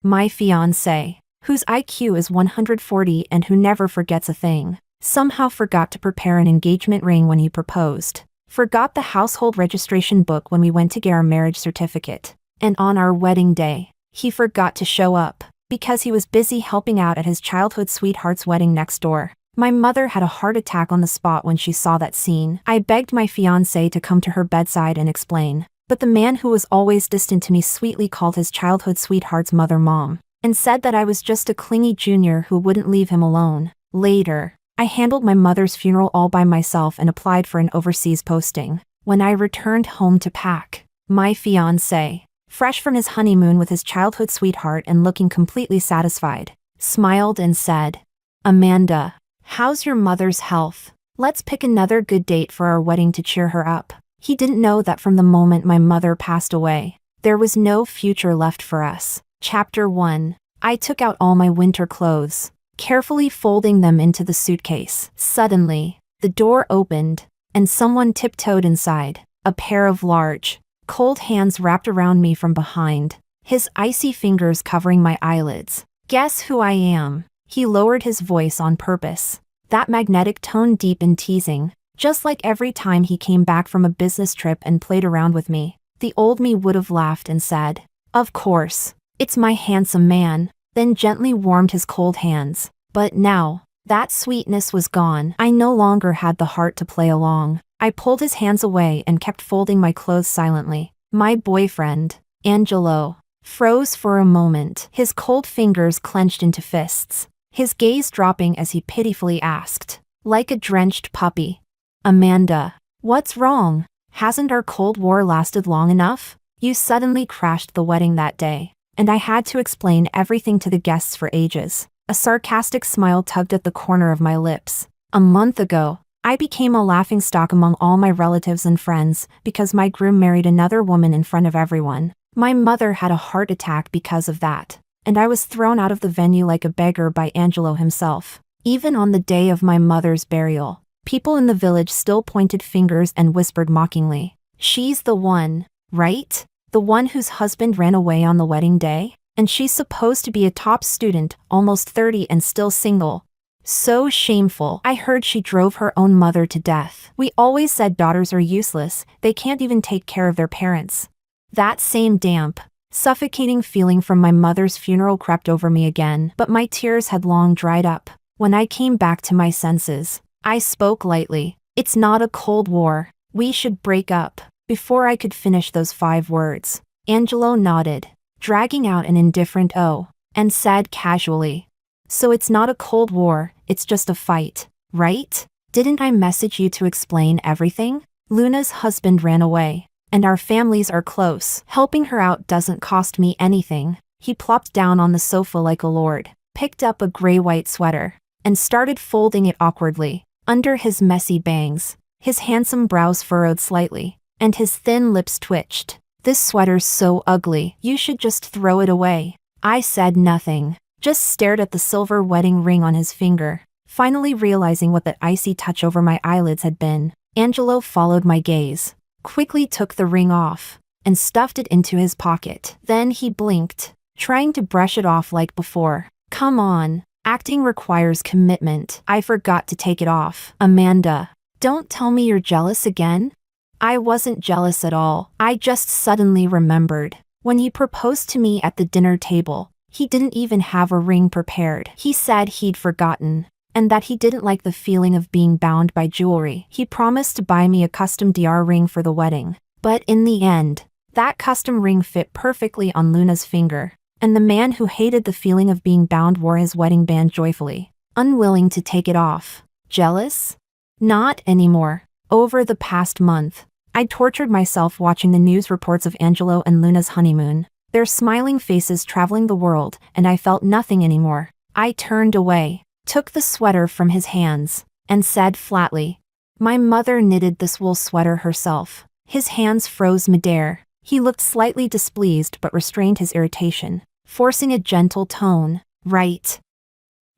My fiancé, whose IQ is 140 and who never forgets a thing, somehow forgot to prepare an engagement ring when he proposed, forgot the household registration book when we went to get our marriage certificate, and on our wedding day, he forgot to show up because he was busy helping out at his childhood sweetheart's wedding next door. My mother had a heart attack on the spot when she saw that scene. I begged my fiancé to come to her bedside and explain, but the man who was always distant to me sweetly called his childhood sweetheart's mother mom, and said that I was just a clingy junior who wouldn't leave him alone. Later, I handled my mother's funeral all by myself and applied for an overseas posting. When I returned home to pack, my fiancé, fresh from his honeymoon with his childhood sweetheart and looking completely satisfied, smiled and said, "Amanda, how's your mother's health? Let's pick another good date for our wedding to cheer her up." He didn't know that from the moment my mother passed away, there was no future left for us. Chapter 1. I took out all my winter clothes, carefully folding them into the suitcase. Suddenly, the door opened, and someone tiptoed inside. A pair of large, cold hands wrapped around me from behind, his icy fingers covering my eyelids. "Guess who I am?" He lowered his voice on purpose, that magnetic tone deep and teasing, just like every time he came back from a business trip and played around with me. The old me would have laughed and said, "Of course, it's my handsome man," then gently warmed his cold hands. But now, that sweetness was gone. I no longer had the heart to play along. I pulled his hands away and kept folding my clothes silently. My boyfriend, Angelo, froze for a moment, his cold fingers clenched into fists, his gaze dropping as he pitifully asked, like a drenched puppy, "Amanda, what's wrong? Hasn't our Cold War lasted long enough? You suddenly crashed the wedding that day, and I had to explain everything to the guests for ages." A sarcastic smile tugged at the corner of my lips. "A month ago, I became a laughingstock among all my relatives and friends because my groom married another woman in front of everyone. My mother had a heart attack because of that, and I was thrown out of the venue like a beggar by Angelo himself. Even on the day of my mother's burial, people in the village still pointed fingers and whispered mockingly, 'She's the one, right? The one whose husband ran away on the wedding day? And she's supposed to be a top student, almost 30 and still single. So shameful. I heard she drove her own mother to death. We always said daughters are useless, they can't even take care of their parents.' That same damp, suffocating feeling from my mother's funeral crept over me again, but my tears had long dried up. When I came back to my senses, I spoke lightly. "It's not a Cold War. We should break up." Before I could finish those 5 words, Angelo nodded, dragging out an indifferent "oh," and said casually, "So it's not a Cold War, it's just a fight, right? Didn't I message you to explain everything? Luna's husband ran away, and our families are close. Helping her out doesn't cost me anything." He plopped down on the sofa like a lord, picked up a gray-white sweater, and started folding it awkwardly. Under his messy bangs, his handsome brows furrowed slightly, and his thin lips twitched. "This sweater's so ugly, you should just throw it away." I said nothing, just stared at the silver wedding ring on his finger. Finally realizing what that icy touch over my eyelids had been, Angelo followed my gaze, quickly took the ring off, and stuffed it into his pocket. Then he blinked, trying to brush it off like before. "Come on, acting requires commitment." I forgot to take it off. "Amanda, don't tell me you're jealous again." I wasn't jealous at all. I just suddenly remembered. When he proposed to me at the dinner table, he didn't even have a ring prepared. He said he'd forgotten, and that he didn't like the feeling of being bound by jewelry. He promised to buy me a custom DR ring for the wedding. But in the end, that custom ring fit perfectly on Luna's finger, and the man who hated the feeling of being bound wore his wedding band joyfully, unwilling to take it off. Jealous? Not anymore. Over the past month, I tortured myself watching the news reports of Angelo and Luna's honeymoon, their smiling faces traveling the world, and I felt nothing anymore. I turned away, took the sweater from his hands, and said flatly, "My mother knitted this wool sweater herself." His hands froze midair. He looked slightly displeased but restrained his irritation, forcing a gentle tone. "Right.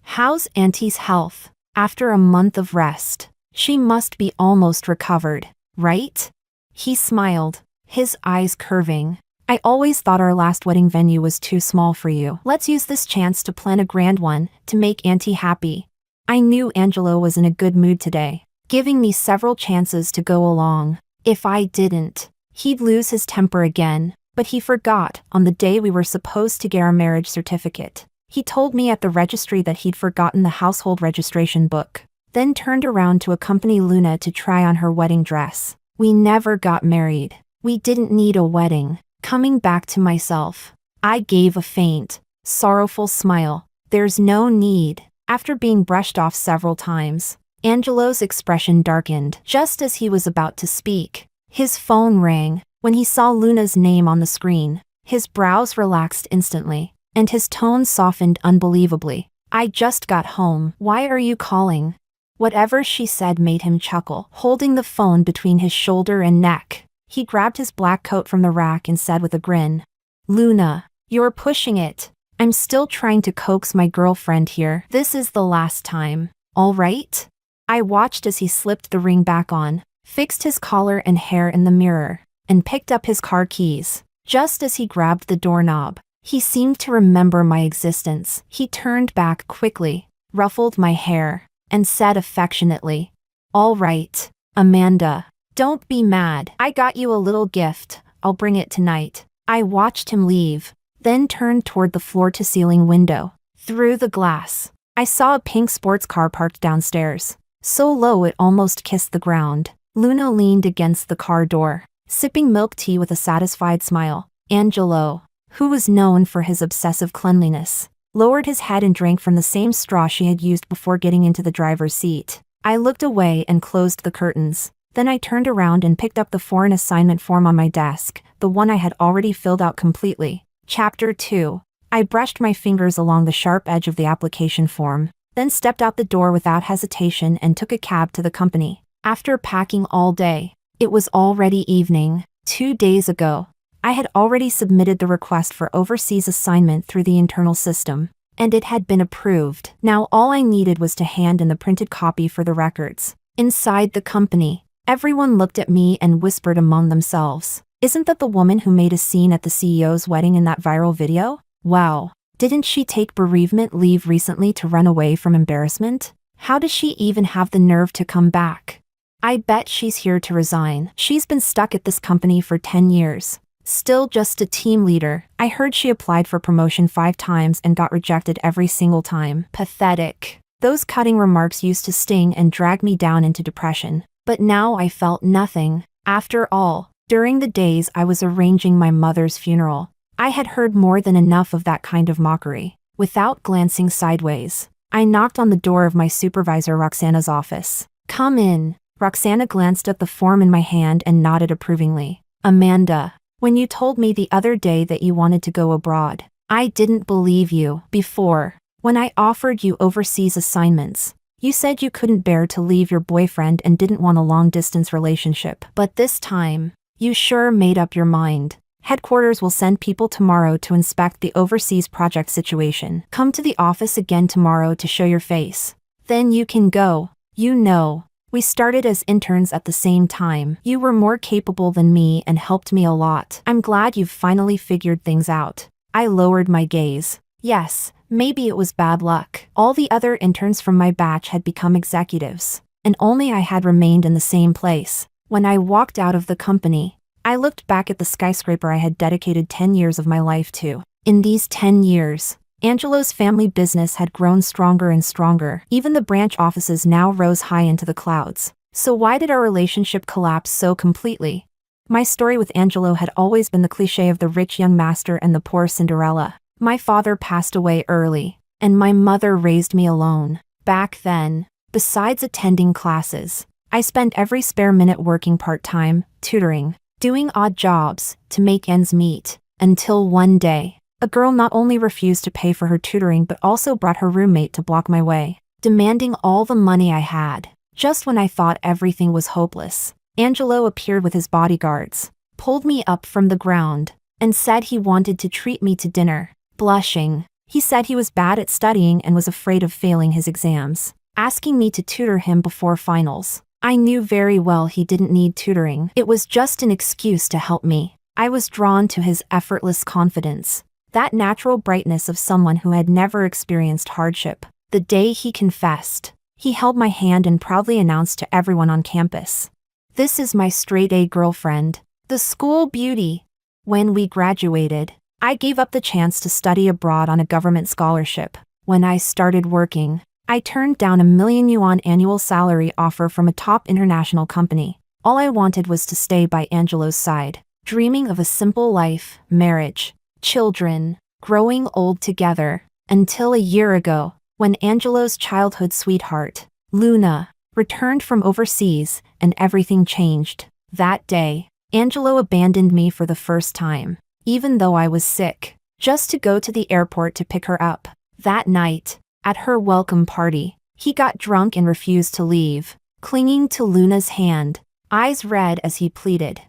How's Auntie's health? After a month of rest, she must be almost recovered, right?" He smiled, his eyes curving. I always thought our last wedding venue was too small for you. Let's use this chance to plan a grand one, to make Auntie happy. I knew Angelo was in a good mood today, giving me several chances to go along. If I didn't, he'd lose his temper again. But he forgot, on the day we were supposed to get our marriage certificate. He told me at the registry that he'd forgotten the household registration book, then turned around to accompany Luna to try on her wedding dress. We never got married. We didn't need a wedding. Coming back to myself, I gave a faint, sorrowful smile. There's no need. After being brushed off several times, Angelo's expression darkened just as he was about to speak. His phone rang. When he saw Luna's name on the screen, his brows relaxed instantly, and his tone softened unbelievably. I just got home. Why are you calling? Whatever she said made him chuckle, holding the phone between his shoulder and neck. He grabbed his black coat from the rack and said with a grin, Luna, you're pushing it. I'm still trying to coax my girlfriend here. This is the last time. All right? I watched as he slipped the ring back on, fixed his collar and hair in the mirror, and picked up his car keys. Just as he grabbed the doorknob, he seemed to remember my existence. He turned back quickly, ruffled my hair, and said affectionately, All right, Amanda, don't be mad. I got you a little gift. I'll bring it tonight. I watched him leave, then turned toward the floor-to-ceiling window. Through the glass, I saw a pink sports car parked downstairs, so low it almost kissed the ground. Luna leaned against the car door, sipping milk tea with a satisfied smile. Angelo, who was known for his obsessive cleanliness, lowered his head and drank from the same straw she had used before getting into the driver's seat. I looked away and closed the curtains. Then I turned around and picked up the foreign assignment form on my desk, the one I had already filled out completely. Chapter 2. I brushed my fingers along the sharp edge of the application form, then stepped out the door without hesitation and took a cab to the company. After packing all day, it was already evening. 2 days ago, I had already submitted the request for overseas assignment through the internal system, and it had been approved. Now all I needed was to hand in the printed copy for the records. Inside the company, everyone looked at me and whispered among themselves, Isn't that the woman who made a scene at the CEO's wedding in that viral video? Wow, didn't she take bereavement leave recently to run away from embarrassment? How does she even have the nerve to come back? I bet she's here to resign. She's been stuck at this company for 10 years. Still just a team leader. I heard she applied for promotion 5 times and got rejected every single time. Pathetic. Those cutting remarks used to sting and drag me down into depression. But now I felt nothing. After all, during the days I was arranging my mother's funeral, I had heard more than enough of that kind of mockery. Without glancing sideways, I knocked on the door of my supervisor Roxana's office. Come in. Roxana glanced at the form in my hand and nodded approvingly. Amanda, when you told me the other day that you wanted to go abroad, I didn't believe you. Before, when I offered you overseas assignments, you said you couldn't bear to leave your boyfriend and didn't want a long-distance relationship. But this time, you sure made up your mind. Headquarters will send people tomorrow to inspect the overseas project situation. Come to the office again tomorrow to show your face. Then you can go. You know, we started as interns at the same time. You were more capable than me and helped me a lot. I'm glad you've finally figured things out. I lowered my gaze. Yes, maybe it was bad luck. All the other interns from my batch had become executives, and only I had remained in the same place. When I walked out of the company, I looked back at the skyscraper I had dedicated 10 years of my life to. In these 10 years, Angelo's family business had grown stronger and stronger. Even the branch offices now rose high into the clouds. So why did our relationship collapse so completely? My story with Angelo had always been the cliché of the rich young master and the poor Cinderella. My father passed away early, and my mother raised me alone. Back then, besides attending classes, I spent every spare minute working part-time, tutoring, doing odd jobs, to make ends meet. Until one day, a girl not only refused to pay for her tutoring but also brought her roommate to block my way, demanding all the money I had. Just when I thought everything was hopeless, Angelo appeared with his bodyguards, pulled me up from the ground, and said he wanted to treat me to dinner. Blushing, he said he was bad at studying and was afraid of failing his exams, asking me to tutor him before finals. I knew very well he didn't need tutoring. It was just an excuse to help me. I was drawn to his effortless confidence, that natural brightness of someone who had never experienced hardship. The day he confessed, he held my hand and proudly announced to everyone on campus, "This is my straight-A girlfriend, the school beauty." When we graduated, I gave up the chance to study abroad on a government scholarship. When I started working, I turned down a $1,000,000 annual salary offer from a top international company. All I wanted was to stay by Angelo's side, dreaming of a simple life, marriage, children, growing old together, until a year ago, when Angelo's childhood sweetheart, Luna, returned from overseas, and everything changed. That day, Angelo abandoned me for the first time, even though I was sick, just to go to the airport to pick her up. That night, at her welcome party, he got drunk and refused to leave, clinging to Luna's hand, eyes red as he pleaded,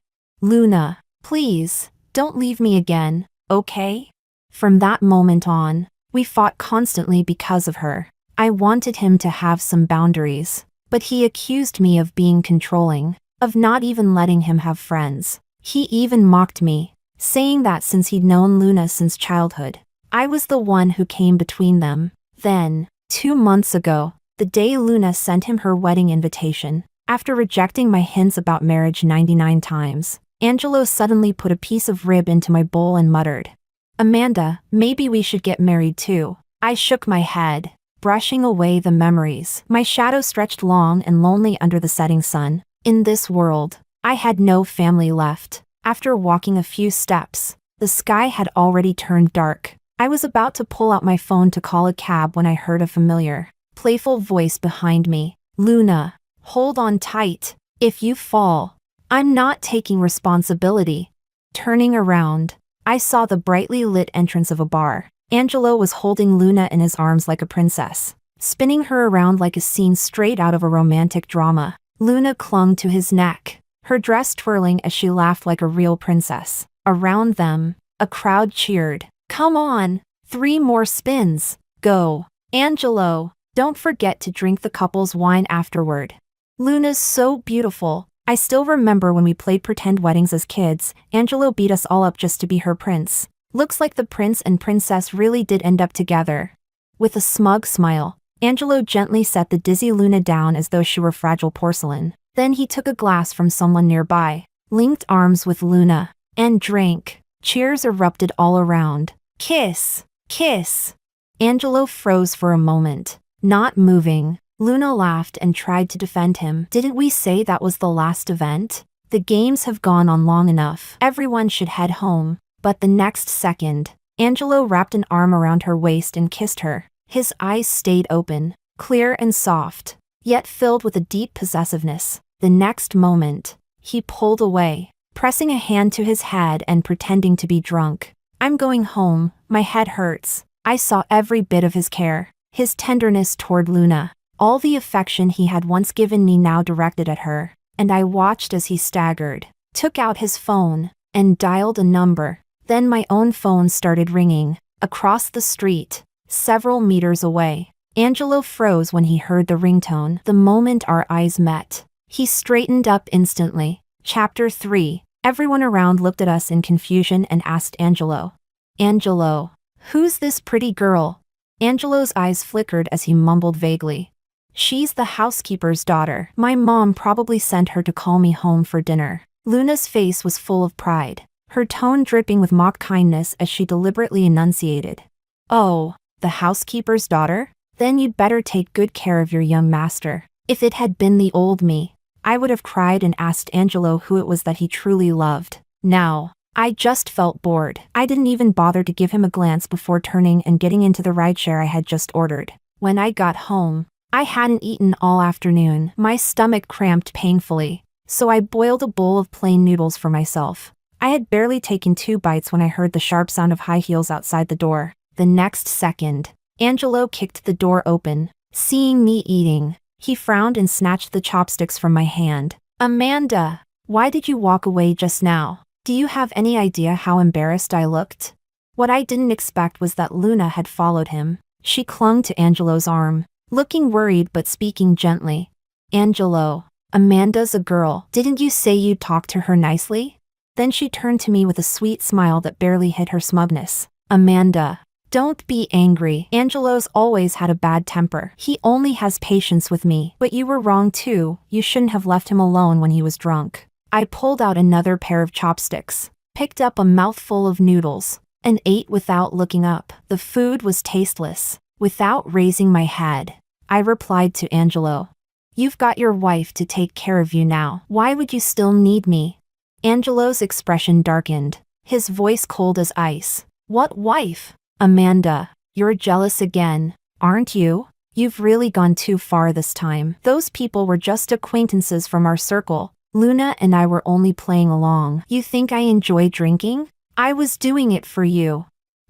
"Luna, please, don't leave me again, okay?" From that moment on, we fought constantly because of her. I wanted him to have some boundaries, but he accused me of being controlling, of not even letting him have friends. He even mocked me, saying that since he'd known Luna since childhood, I was the one who came between them. Then, 2 months ago, the day Luna sent him her wedding invitation, after rejecting my hints about marriage 99 times, Angelo suddenly put a piece of rib into my bowl and muttered, "Amanda, maybe we should get married too." I shook my head, brushing away the memories. My shadow stretched long and lonely under the setting sun. In this world, I had no family left. After walking a few steps, the sky had already turned dark. I was about to pull out my phone to call a cab when I heard a familiar, playful voice behind me. "Luna, hold on tight. If you fall, I'm not taking responsibility." Turning around, I saw the brightly lit entrance of a bar. Angelo was holding Luna in his arms like a princess, spinning her around like a scene straight out of a romantic drama. Luna clung to his neck, her dress twirling as she laughed like a real princess. Around them, a crowd cheered. "Come on, 3 more spins. Go, Angelo. Don't forget to drink the couple's wine afterward." "Luna's so beautiful. I still remember when we played pretend weddings as kids, Angelo beat us all up just to be her prince. Looks like the prince and princess really did end up together." With a smug smile, Angelo gently set the dizzy Luna down as though she were fragile porcelain. Then he took a glass from someone nearby, linked arms with Luna, and drank. Cheers erupted all around. "Kiss! Kiss!" Angelo froze for a moment, not moving. Luna laughed and tried to defend him. "Didn't we say that was the last event? The games have gone on long enough. Everyone should head home." But the next second, Angelo wrapped an arm around her waist and kissed her. His eyes stayed open, clear and soft, yet filled with a deep possessiveness. The next moment, he pulled away, pressing a hand to his head and pretending to be drunk. "I'm going home, my head hurts." I saw every bit of his care, his tenderness toward Luna, all the affection he had once given me now directed at her, and I watched as he staggered, took out his phone, and dialed a number. Then my own phone started ringing, across the street, several meters away. Angelo froze when he heard the ringtone. The moment our eyes met, he straightened up instantly. Chapter 3. Everyone around looked at us in confusion and asked Angelo, "Angelo, who's this pretty girl?" Angelo's eyes flickered as he mumbled vaguely, "She's the housekeeper's daughter. My mom probably sent her to call me home for dinner." Luna's face was full of pride, her tone dripping with mock kindness as she deliberately enunciated, "Oh, the housekeeper's daughter? Then you'd better take good care of your young master." If it had been the old me, I would have cried and asked Angelo who it was that he truly loved. Now, I just felt bored. I didn't even bother to give him a glance before turning and getting into the rideshare I had just ordered. When I got home, I hadn't eaten all afternoon. My stomach cramped painfully, so I boiled a bowl of plain noodles for myself. I had barely taken 2 bites when I heard the sharp sound of high heels outside the door. The next second, Angelo kicked the door open. Seeing me eating, he frowned and snatched the chopsticks from my hand. "Amanda, why did you walk away just now? Do you have any idea how embarrassed I looked?" What I didn't expect was that Luna had followed him. She clung to Angelo's arm, looking worried but speaking gently. "Angelo, Amanda's a girl. Didn't you say you'd talk to her nicely?" Then she turned to me with a sweet smile that barely hid her smugness. Amanda, don't be angry. Angelo's always had a bad temper. He only has patience with me. But you were wrong too. You shouldn't have left him alone when he was drunk. I pulled out another pair of chopsticks, picked up a mouthful of noodles, and ate without looking up. The food was tasteless. Without raising my head, I replied to Angelo. You've got your wife to take care of you now. Why would you still need me? Angelo's expression darkened, his voice cold as ice. What wife? Amanda, you're jealous again, aren't you? You've really gone too far this time. Those people were just acquaintances from our circle. Luna and I were only playing along. You think I enjoy drinking? I was doing it for you.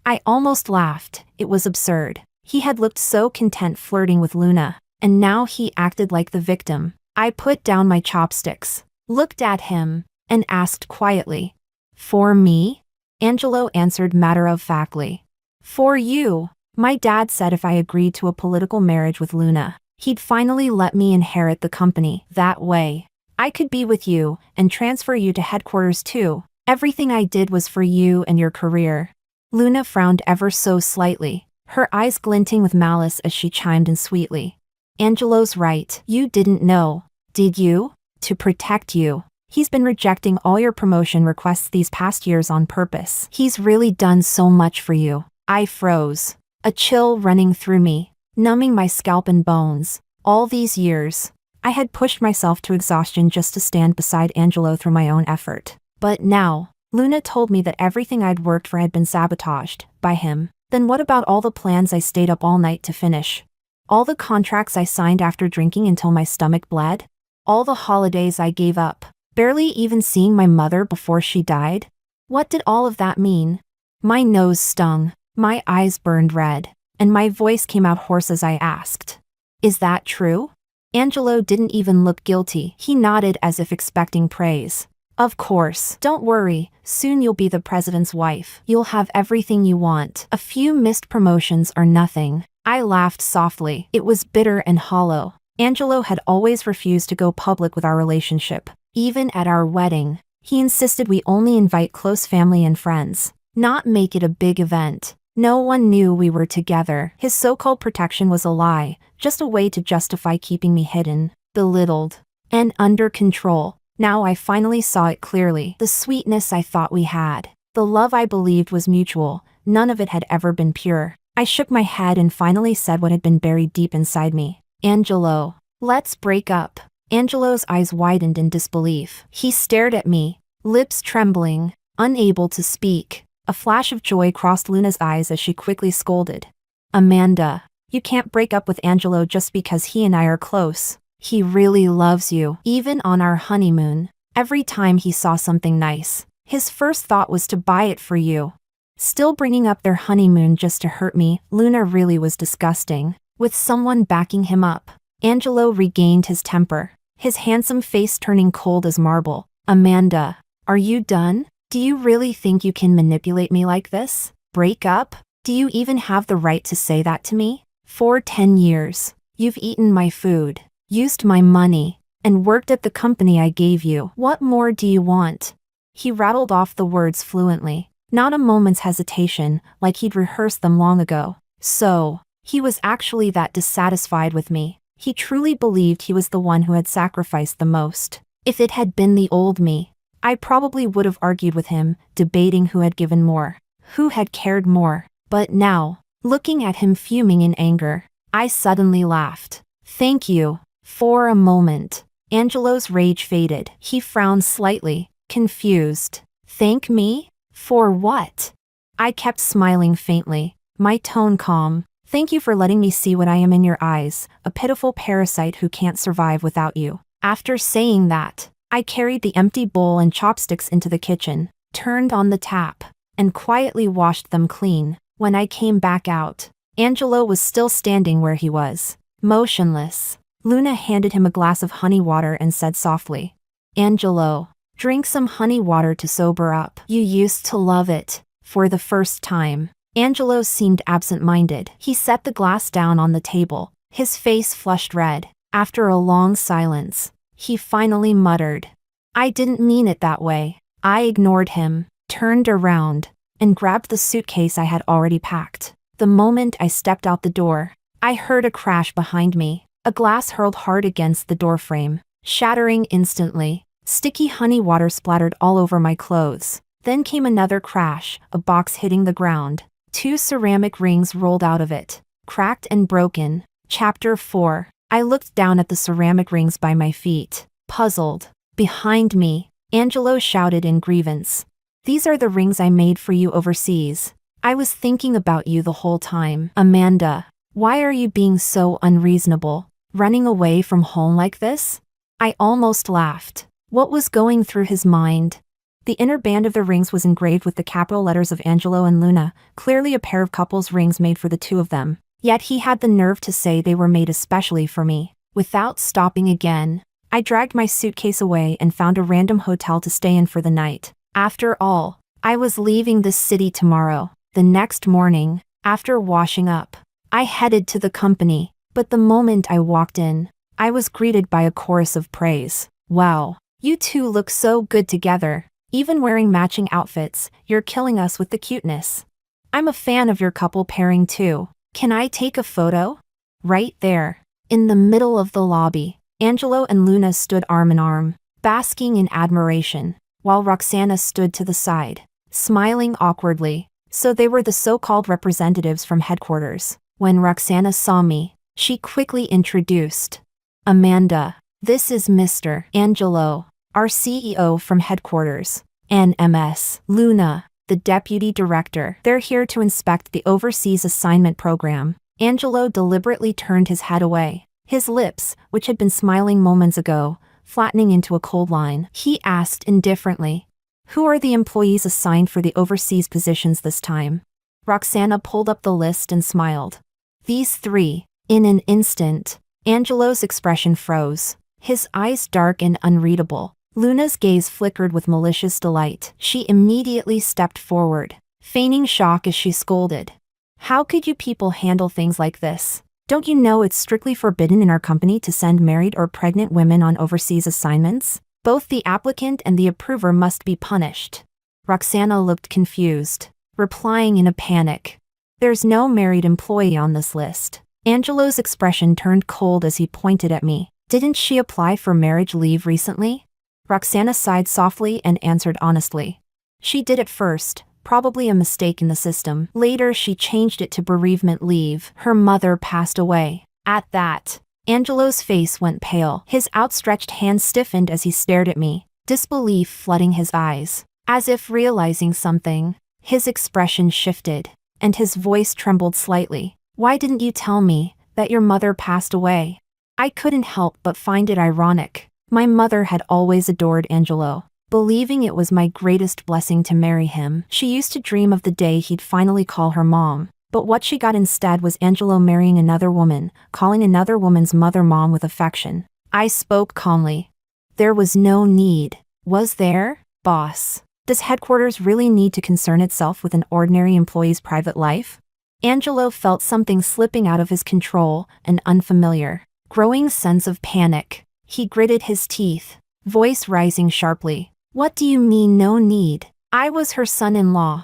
I almost laughed. It was absurd. He had looked so content flirting with Luna, and now he acted like the victim. I put down my chopsticks, looked at him, and asked quietly, For me? Angelo answered matter-of-factly. For you. My dad said if I agreed to a political marriage with Luna, he'd finally let me inherit the company. That way, I could be with you and transfer you to headquarters too. Everything I did was for you and your career. Luna frowned ever so slightly, her eyes glinting with malice as she chimed in sweetly. Angelo's right. You didn't know, did you? To protect you. He's been rejecting all your promotion requests these past years on purpose. He's really done so much for you. I froze, a chill running through me, numbing my scalp and bones. All these years, I had pushed myself to exhaustion just to stand beside Angelo through my own effort. But now, Luna told me that everything I'd worked for had been sabotaged by him. Then what about all the plans I stayed up all night to finish? All the contracts I signed after drinking until my stomach bled? All the holidays I gave up, barely even seeing my mother before she died? What did all of that mean? My nose stung, my eyes burned red, and my voice came out hoarse as I asked, Is that true? Angelo didn't even look guilty. He nodded as if expecting praise. Of course. Don't worry, soon you'll be the president's wife. You'll have everything you want. A few missed promotions are nothing. I laughed softly. It was bitter and hollow. Angelo had always refused to go public with our relationship. Even at our wedding, he insisted we only invite close family and friends, not make it a big event. No one knew we were together. His so-called protection was a lie, just a way to justify keeping me hidden, belittled, and under control. Now I finally saw it clearly. The sweetness I thought we had, the love I believed was mutual, none of it had ever been pure. I shook my head and finally said what had been buried deep inside me. Angelo, let's break up. Angelo's eyes widened in disbelief. He stared at me, lips trembling, unable to speak. A flash of joy crossed Luna's eyes as she quickly scolded. Amanda, you can't break up with Angelo just because he and I are close. He really loves you. Even on our honeymoon, every time he saw something nice, his first thought was to buy it for you. Still bringing up their honeymoon just to hurt me, Luna really was disgusting. With someone backing him up, Angelo regained his temper, his handsome face turning cold as marble. Amanda, are you done? Do you really think you can manipulate me like this? Break up? Do you even have the right to say that to me? For 10 years, you've eaten my food, used my money, and worked at the company I gave you. What more do you want? He rattled off the words fluently, not a moment's hesitation, like he'd rehearsed them long ago. So, he was actually that dissatisfied with me. He truly believed he was the one who had sacrificed the most. If it had been the old me, I probably would have argued with him, debating who had given more, who had cared more. But now, looking at him fuming in anger, I suddenly laughed. Thank you. For a moment, Angelo's rage faded. He frowned slightly, confused. Thank me? For what? I kept smiling faintly, my tone calm. Thank you for letting me see what I am in your eyes, a pitiful parasite who can't survive without you. After saying that, I carried the empty bowl and chopsticks into the kitchen, turned on the tap, and quietly washed them clean. When I came back out, Angelo was still standing where he was, motionless. Luna handed him a glass of honey water and said softly, Angelo, drink some honey water to sober up. You used to love it. For the first time, Angelo seemed absent-minded. He set the glass down on the table, his face flushed red. After a long silence, he finally muttered, I didn't mean it that way. I ignored him, turned around, and grabbed the suitcase I had already packed. The moment I stepped out the door, I heard a crash behind me. A glass hurled hard against the doorframe, shattering instantly. Sticky honey water splattered all over my clothes. Then came another crash, a box hitting the ground. 2 ceramic rings rolled out of it, cracked and broken. Chapter 4. I looked down at the ceramic rings by my feet, puzzled. Behind me, Angelo shouted in grievance. These are the rings I made for you overseas. I was thinking about you the whole time. Amanda, why are you being so unreasonable? Running away from home like this? I almost laughed. What was going through his mind? The inner band of the rings was engraved with the capital letters of Angelo and Luna, clearly a pair of couples rings made for the two of them. Yet he had the nerve to say they were made especially for me. Without stopping again, I dragged my suitcase away and found a random hotel to stay in for the night. After all, I was leaving this city tomorrow. The next morning, after washing up, I headed to the company, but the moment I walked in, I was greeted by a chorus of praise. Wow, you two look so good together. Even wearing matching outfits, you're killing us with the cuteness. I'm a fan of your couple pairing too. Can I take a photo? Right there, in the middle of the lobby, Angelo and Luna stood arm in arm, basking in admiration, while Roxana stood to the side, smiling awkwardly. So they were the so-called representatives from headquarters. When Roxana saw me, she quickly introduced. Amanda, this is Mr. Angelo, our CEO from headquarters. And Ms. Luna, the deputy director. They're here to inspect the overseas assignment program. Angelo deliberately turned his head away, his lips, which had been smiling moments ago, flattening into a cold line. He asked indifferently, who are the employees assigned for the overseas positions this time? Roxana pulled up the list and smiled. These 3. In an instant, Angelo's expression froze, his eyes dark and unreadable. Luna's gaze flickered with malicious delight. She immediately stepped forward, feigning shock as she scolded. How could you people handle things like this? Don't you know it's strictly forbidden in our company to send married or pregnant women on overseas assignments? Both the applicant and the approver must be punished. Roxana looked confused, replying in a panic. There's no married employee on this list. Angelo's expression turned cold as he pointed at me. Didn't she apply for marriage leave recently? Roxana sighed softly and answered honestly. She did at first, probably a mistake in the system. Later she changed it to bereavement leave. Her mother passed away. At that, Angelo's face went pale. His outstretched hand stiffened as he stared at me, disbelief flooding his eyes. As if realizing something, his expression shifted, and his voice trembled slightly. Why didn't you tell me that your mother passed away? I couldn't help but find it ironic. My mother had always adored Angelo, believing it was my greatest blessing to marry him. She used to dream of the day he'd finally call her mom. But what she got instead was Angelo marrying another woman, calling another woman's mother mom with affection. I spoke calmly. There was no need, was there, boss? Does headquarters really need to concern itself with an ordinary employee's private life? Angelo felt something slipping out of his control, an unfamiliar, growing sense of panic. He gritted his teeth, voice rising sharply. What do you mean no need? I was her son-in-law.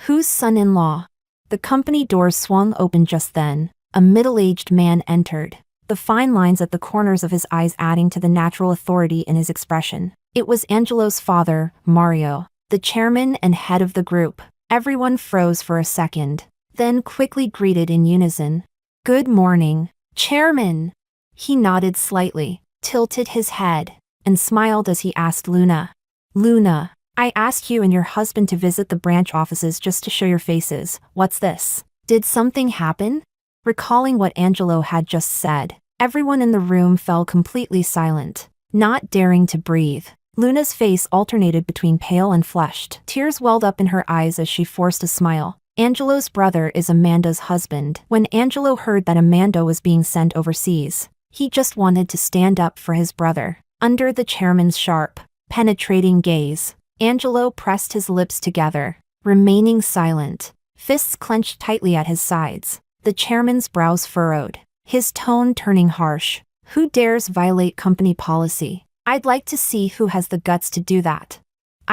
Whose son-in-law? The company doors swung open just then. A middle-aged man entered, the fine lines at the corners of his eyes adding to the natural authority in his expression. It was Angelo's father, Mario, the chairman and head of the group. Everyone froze for a second, then quickly greeted in unison. Good morning, Chairman. He nodded slightly, tilted his head, and smiled as he asked Luna. Luna, I asked you and your husband to visit the branch offices just to show your faces. What's this? Did something happen? Recalling what Angelo had just said, everyone in the room fell completely silent, not daring to breathe. Luna's face alternated between pale and flushed. Tears welled up in her eyes as she forced a smile. Angelo's brother is Amanda's husband. When Angelo heard that Amanda was being sent overseas, he just wanted to stand up for his brother. Under the chairman's sharp, penetrating gaze, Angelo pressed his lips together, remaining silent, fists clenched tightly at his sides. The chairman's brows furrowed, his tone turning harsh. Who dares violate company policy? I'd like to see who has the guts to do that.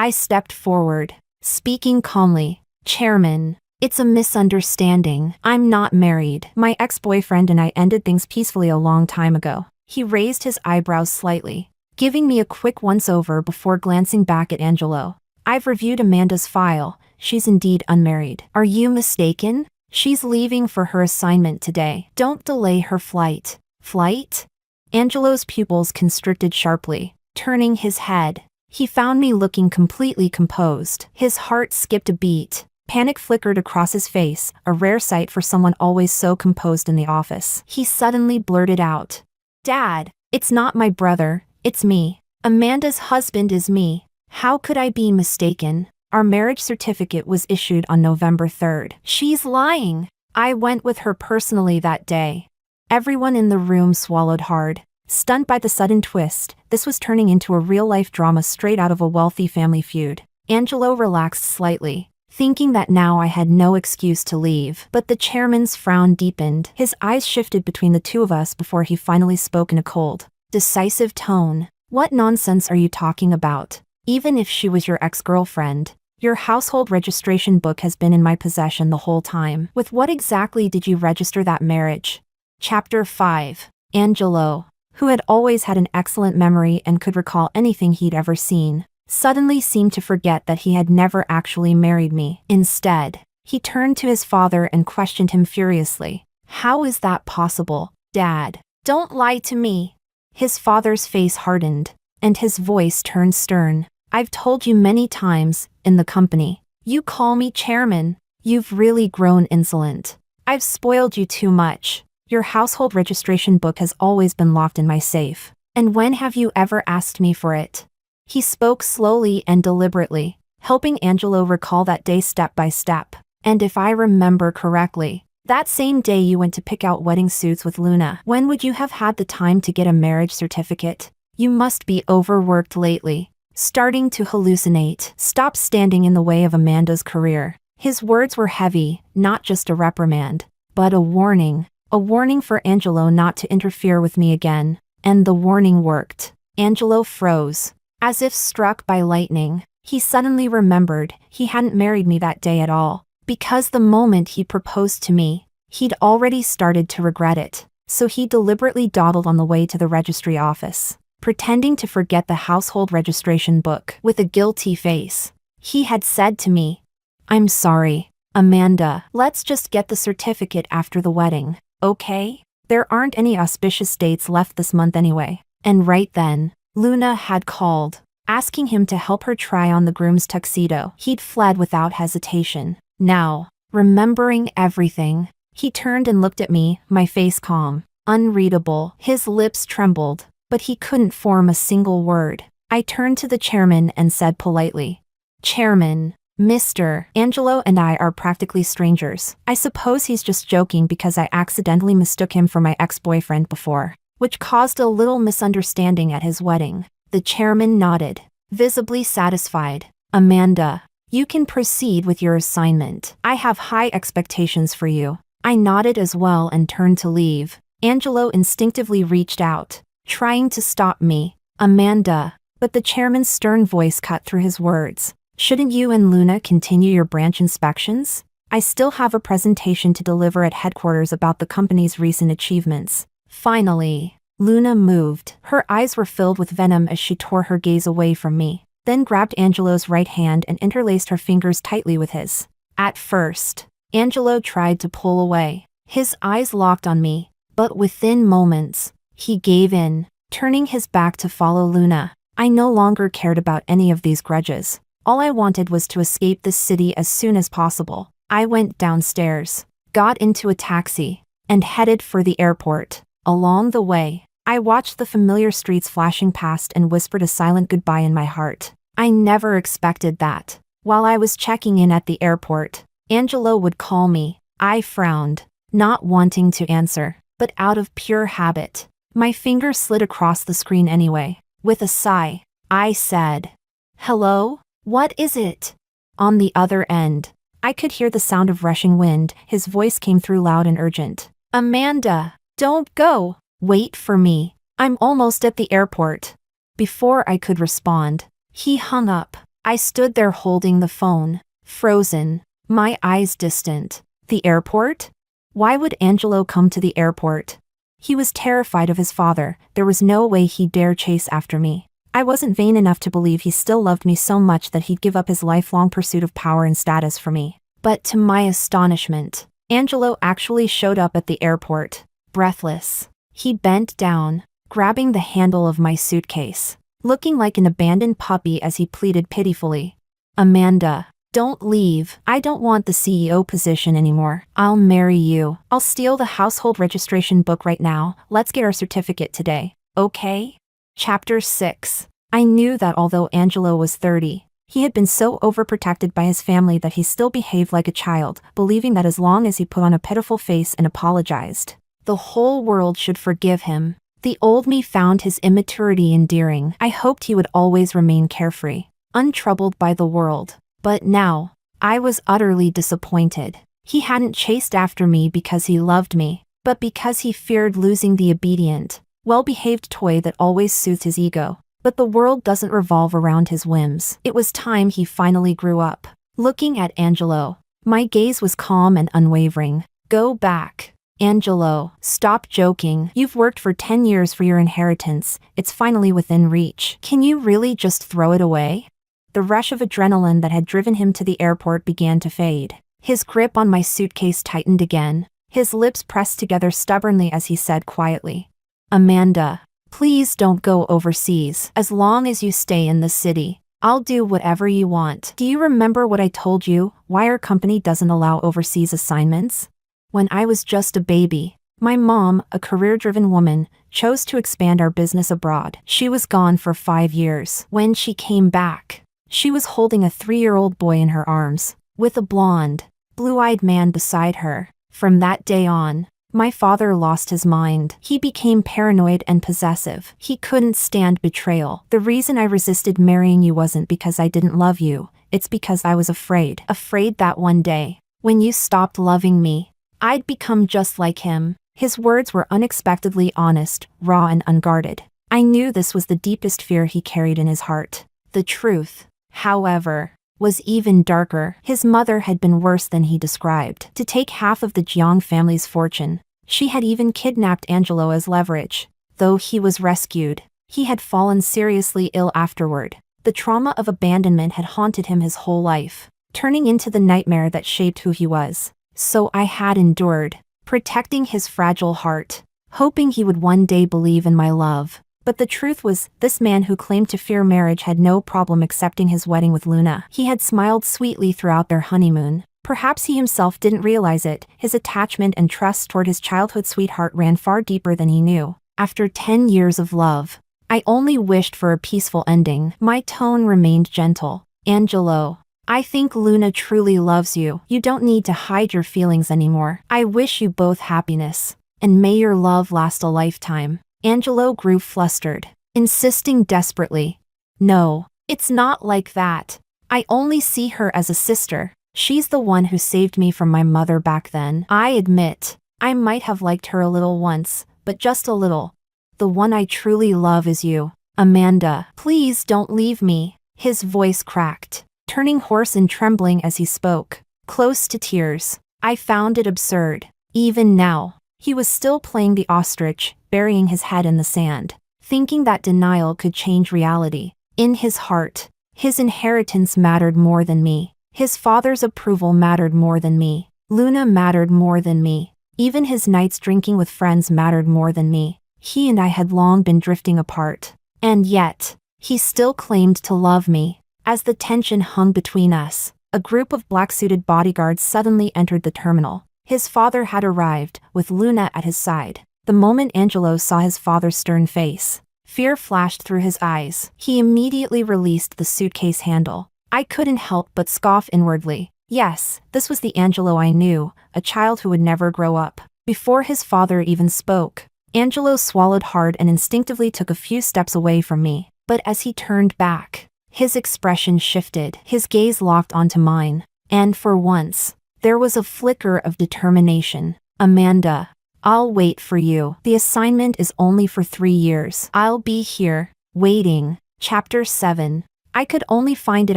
I stepped forward, speaking calmly. Chairman, it's a misunderstanding. I'm not married. My ex-boyfriend and I ended things peacefully a long time ago. He raised his eyebrows slightly, giving me a quick once-over before glancing back at Angelo. I've reviewed Amanda's file. She's indeed unmarried. Are you mistaken? She's leaving for her assignment today. Don't delay her flight. Flight? Angelo's pupils constricted sharply, turning his head. He found me looking completely composed. His heart skipped a beat. Panic flickered across his face, a rare sight for someone always so composed in the office. He suddenly blurted out, "Dad, it's not my brother, it's me. Amanda's husband is me. How could I be mistaken? Our marriage certificate was issued on November 3rd. She's lying. I went with her personally that day." Everyone in the room swallowed hard, stunned by the sudden twist. This was turning into a real-life drama straight out of a wealthy family feud. Angelo relaxed slightly, thinking that now I had no excuse to leave. But the chairman's frown deepened. His eyes shifted between the two of us before he finally spoke in a cold, decisive tone. "What nonsense are you talking about? Even if she was your ex-girlfriend, your household registration book has been in my possession the whole time. With what exactly did you register that marriage?" Chapter 5. Angelo, who had always had an excellent memory and could recall anything he'd ever seen, suddenly seemed to forget that he had never actually married me. Instead, he turned to his father and questioned him furiously. "How is that possible, Dad? Don't lie to me." His father's face hardened, and his voice turned stern. "I've told you many times, in the company. You call me chairman. You've really grown insolent. I've spoiled you too much. Your household registration book has always been locked in my safe. And when have you ever asked me for it?" He spoke slowly and deliberately, helping Angelo recall that day step by step. "And if I remember correctly, that same day you went to pick out wedding suits with Luna. When would you have had the time to get a marriage certificate? You must be overworked lately, starting to hallucinate. Stop standing in the way of Amanda's career." His words were heavy, not just a reprimand, but a warning. A warning for Angelo not to interfere with me again. And the warning worked. Angelo froze, as if struck by lightning. He suddenly remembered he hadn't married me that day at all, because the moment he proposed to me, he'd already started to regret it. So he deliberately dawdled on the way to the registry office, pretending to forget the household registration book. With a guilty face, he had said to me, "I'm sorry, Amanda. Let's just get the certificate after the wedding, okay? There aren't any auspicious dates left this month anyway." And right then, Luna had called, asking him to help her try on the groom's tuxedo. He'd fled without hesitation. Now, remembering everything, he turned and looked at me, my face calm, unreadable. His lips trembled, but he couldn't form a single word. I turned to the chairman and said politely, "Chairman, Mr. Angelo and I are practically strangers. I suppose he's just joking because I accidentally mistook him for my ex-boyfriend before, which caused a little misunderstanding at his wedding." The chairman nodded, visibly satisfied. "Amanda, you can proceed with your assignment. I have high expectations for you." I nodded as well and turned to leave. Angelo instinctively reached out, trying to stop me. "Amanda," but the chairman's stern voice cut through his words. "Shouldn't you and Luna continue your branch inspections? I still have a presentation to deliver at headquarters about the company's recent achievements." Finally, Luna moved. Her eyes were filled with venom as she tore her gaze away from me, then grabbed Angelo's right hand and interlaced her fingers tightly with his. At first, Angelo tried to pull away. His eyes locked on me, but within moments, he gave in, turning his back to follow Luna. I no longer cared about any of these grudges. All I wanted was to escape this city as soon as possible. I went downstairs, got into a taxi, and headed for the airport. Along the way, I watched the familiar streets flashing past and whispered a silent goodbye in my heart. I never expected that. While I was checking in at the airport, Angelo would call me. I frowned, not wanting to answer, but out of pure habit. My finger slid across the screen anyway. With a sigh, I said, "Hello? What is it?" On the other end, I could hear the sound of rushing wind. His voice came through loud and urgent. "Amanda, don't go. Wait for me. I'm almost at the airport." Before I could respond, he hung up. I stood there holding the phone, frozen, my eyes distant. The airport? Why would Angelo come to the airport? He was terrified of his father. There was no way he'd dare chase after me. I wasn't vain enough to believe he still loved me so much that he'd give up his lifelong pursuit of power and status for me. But to my astonishment, Angelo actually showed up at the airport, breathless. He bent down, grabbing the handle of my suitcase, looking like an abandoned puppy as he pleaded pitifully. Amanda, don't leave. I don't want the CEO position anymore. I'll marry you. I'll steal the household registration book right now. Let's get our certificate today, okay? Chapter 6. I knew that although Angelo was 30, he had been so overprotected by his family that he still behaved like a child, believing that as long as he put on a pitiful face and apologized, the whole world should forgive him. The old me found his immaturity endearing. I hoped he would always remain carefree, untroubled by the world. But now, I was utterly disappointed. He hadn't chased after me because he loved me, but because he feared losing the obedient, well-behaved toy that always soothed his ego. But the world doesn't revolve around his whims. It was time he finally grew up. Looking at Angelo, my gaze was calm and unwavering. Go back. Angelo, stop joking. You've worked for 10 years for your inheritance. It's finally within reach. Can you really just throw it away? The rush of adrenaline that had driven him to the airport began to fade. His grip on my suitcase tightened again. His lips pressed together stubbornly as he said quietly, Amanda, please don't go overseas. As long as you stay in the city, I'll do whatever you want. Do you remember what I told you? Why our company doesn't allow overseas assignments? When I was just a baby, my mom, a career-driven woman, chose to expand our business abroad. She was gone for 5 years. When she came back, she was holding a 3-year-old boy in her arms, with a blonde, blue-eyed man beside her. From that day on, my father lost his mind. He became paranoid and possessive. He couldn't stand betrayal. The reason I resisted marrying you wasn't because I didn't love you. It's because I was afraid. Afraid that one day, when you stopped loving me, I'd become just like him. His words were unexpectedly honest, raw and unguarded. I knew this was the deepest fear he carried in his heart. The truth, however, was even darker. His mother had been worse than he described. To take half of the Jiang family's fortune, she had even kidnapped Angelo as leverage. Though he was rescued, he had fallen seriously ill afterward. The trauma of abandonment had haunted him his whole life, turning into the nightmare that shaped who he was. So I had endured, protecting his fragile heart, hoping he would one day believe in my love. But the truth was, this man who claimed to fear marriage had no problem accepting his wedding with Luna. He had smiled sweetly throughout their honeymoon. Perhaps he himself didn't realize it. His attachment and trust toward his childhood sweetheart ran far deeper than he knew. After 10 years of love, I only wished for a peaceful ending. My tone remained gentle. Angelo, I think Luna truly loves you. You don't need to hide your feelings anymore. I wish you both happiness, and may your love last a lifetime. Angelo grew flustered, insisting desperately, No, it's not like that. I only see her as a sister. She's the one who saved me from my mother back then. I admit, I might have liked her a little once, but just a little. The one I truly love is you. Amanda, please don't leave me. His voice cracked, turning hoarse and trembling as he spoke, close to tears. I found it absurd. Even now, he was still playing the ostrich, burying his head in the sand, thinking that denial could change reality. In his heart, his inheritance mattered more than me. His father's approval mattered more than me. Luna mattered more than me. Even his nights drinking with friends mattered more than me. He and I had long been drifting apart. And yet, he still claimed to love me. As the tension hung between us, a group of black-suited bodyguards suddenly entered the terminal. His father had arrived, with Luna at his side. The moment Angelo saw his father's stern face, fear flashed through his eyes. He immediately released the suitcase handle. I couldn't help but scoff inwardly. Yes, this was the Angelo I knew, a child who would never grow up. Before his father even spoke, Angelo swallowed hard and instinctively took a few steps away from me. But as he turned back, his expression shifted. His gaze locked onto mine. And for once, there was a flicker of determination. Amanda, I'll wait for you. The assignment is only for 3 years. I'll be here, waiting. Chapter 7. I could only find it